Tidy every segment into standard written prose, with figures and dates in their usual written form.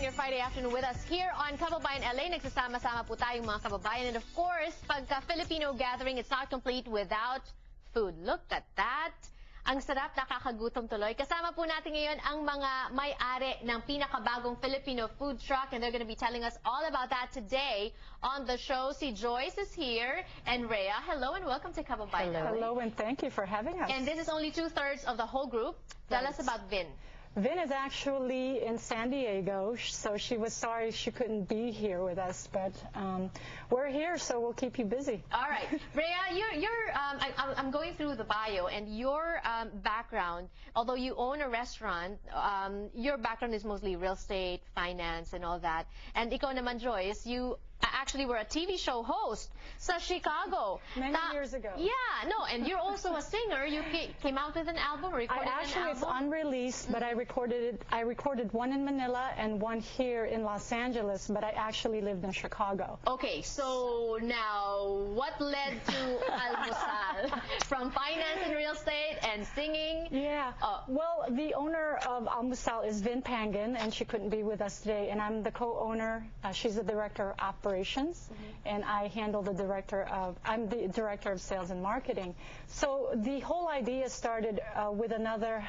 your Friday afternoon with us here on Kababayan LA. Nagsasama-sama po tayong mga kababayan. And of course, pagka Filipino gathering, it's not complete without food. Look at that. Ang sarap, nakakagutom tuloy. Kasama po natin ngayon ang mga may-ari ng pinakabagong Filipino food truck, and they're going to be telling us all about that today on the show. Si Joyce is here, and Rhea. Hello and welcome to Kababayan. Hello, and thank you for having us. And this is only 2/3 of the whole group. Tell us about Vin. Vin is actually in San Diego, so she was sorry she couldn't be here with us, but we're here, so we'll keep you busy. All right, Rhea, I'm going through the bio, and your background, although you own a restaurant, your background is mostly real estate, finance, and all that. And ikaw naman, Joyce, you actually were a TV show host sa Chicago. Many years ago. Yeah, no, and you're also a singer. You came out with an album, recorded Actually, an album. it's unreleased, but I recorded one in Manila and one here in Los Angeles, but I actually lived in Chicago. Okay, so now what led to Almoosal? From finance and real estate and singing? Yeah. Well, the owner of Almoosal is Vin Pangan, and she couldn't be with us today, and I'm the co-owner. She's the director of operations, and I handle I'm the director of sales and marketing. So the whole idea started with another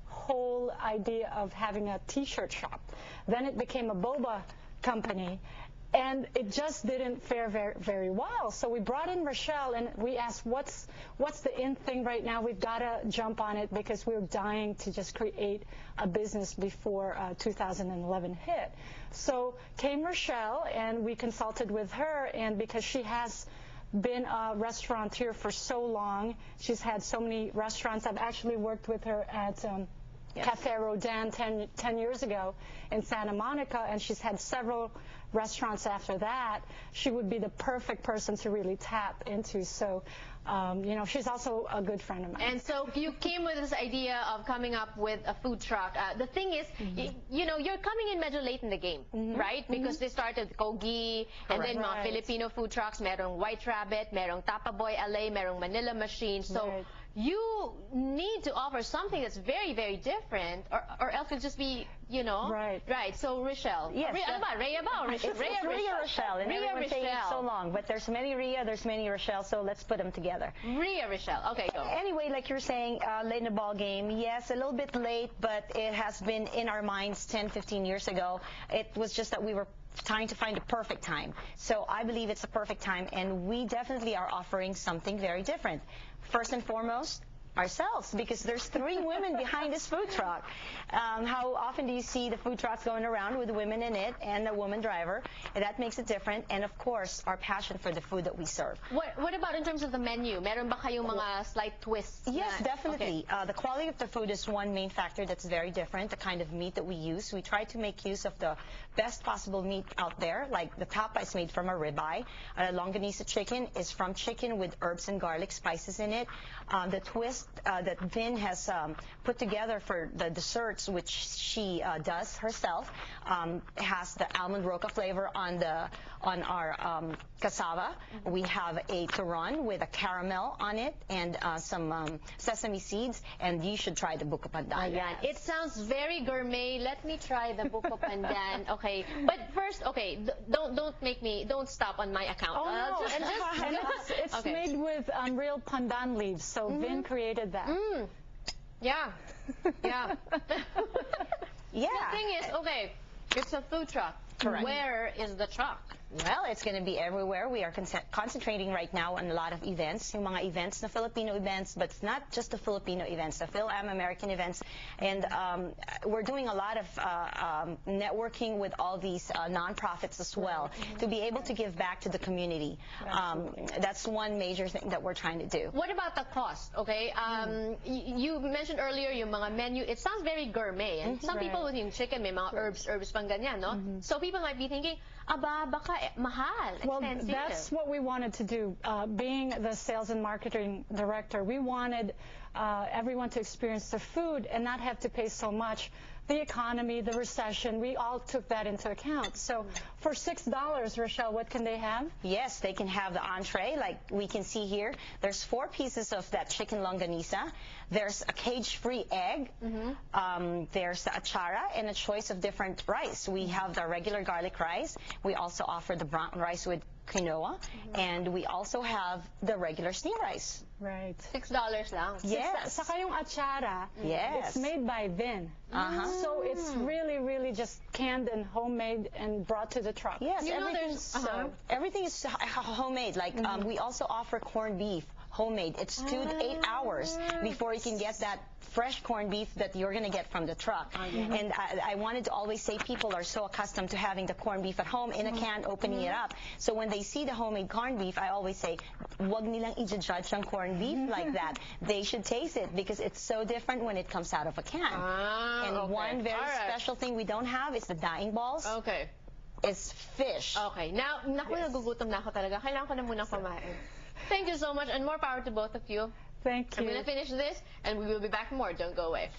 whole idea of having a t-shirt shop. Then it became a boba company, and it just didn't fare very well. So we brought in Rochelle, and we asked, what's the in thing right now? We've got to jump on it, because we're dying to just create a business before 2011 hit. So came Rochelle, and we consulted with her, and because she has been a restaurateur for so long, she's had so many restaurants. I've actually worked with her at Cafe Rodin 10 years ago in Santa Monica, and she's had several restaurants after that. She would be the perfect person to really tap into. So, you know, she's also a good friend of mine. And so you came with this idea of coming up with a food truck. The thing is, you know, you're coming in medyo late in the game, right? Because they started Kogi, and then mga Filipino food trucks, merong White Rabbit, merong Tapaboy LA, merong Manila Machine. So you need to offer something that's very, very different, or else it'll just be, you know. Right. So Rochelle. Yes. It's Rhea Rochelle, and everyone's saying it so long. But there's many Rhea, there's many Rochelle, so let's put them together. Rhea Rochelle. Okay, go. Anyway, like you're saying, late in the ball game. Yes, a little bit late, but it has been in our minds 10, 15 years ago. It was just that we were trying to find a perfect time. So I believe it's a perfect time, and we definitely are offering something very different. First and foremost, ourselves, because there's 3 women behind this food truck. How often do you see the food trucks going around with women in it and a woman driver? And that makes it different. And of course, our passion for the food that we serve. What about in terms of the menu? Meron ba kayong mga slight twists? Yes, definitely. Okay. The quality of the food is one main factor that's very different. The kind of meat that we use. We try to make use of the best possible meat out there. Like the tapa is made from a ribeye. Longanisa chicken is from chicken with herbs and garlic spices in it. The twist that Vin has put together for the desserts, which she does herself, has the almond roca flavor on our cassava. We have a turon with a caramel on it and some sesame seeds, and you should try the buko pandan. Ayan. It sounds very gourmet. Let me try the buko pandan. Okay, but first, okay, don't stop on my account. Oh, no. It's made with real pandan leaves, so Vin created that. Yeah. Yeah. Yeah. The thing is, okay, it's a food truck. Correct. Where is the truck? Well, it's going to be everywhere. We are concentrating right now on a lot of events, yung mga events, na Filipino events, but it's not just the Filipino events, the Phil-Am-American events. And we're doing a lot of networking with all these nonprofits as well, to be able to give back to the community. That's one major thing that we're trying to do. What about the cost? Okay, you mentioned earlier yung mga menu. It sounds very gourmet, and some people with yung chicken may mga herbs pang ganyan, no? So people might be thinking, aba, baka mahal, expensive. Well, that's what we wanted to do. Being the sales and marketing director, we wanted everyone to experience the food and not have to pay so much. The economy, the recession, we all took that into account. So for $6, Rochelle, what can they have? Yes, they can have the entree, like we can see here. There's 4 pieces of that chicken longanisa. There's a cage-free egg. There's the achara and a choice of different rice. We have the regular garlic rice. We also offer the brown rice with quinoa, and we also have the regular steamed rice. Right. $6 lang. Yes. Saka yung achara, Yes. it's made by Vin. So it's really, really just canned and homemade and brought to the truck. Yes, You know, everything's there's- everything is homemade. Like we also offer corned beef, homemade. It's stewed 8 hours before you can get that fresh corned beef that you're going to get from the truck. And I wanted to always say people are so accustomed to having the corned beef at home in a can, opening it up. So when they see the homemade corned beef, I always say, wag nilang i-judge ang corned beef like that. They should taste it because it's so different when it comes out of a can. And okay. one very All right. special thing we don't have is the daing balls. Okay. It's fish. Okay. Now, naku, nagugutom na ako talaga. Kailangan ko na muna kumain. Thank you so much, and more power to both of you. Thank I'm you. going to finish this, and we will be back more. Don't go away.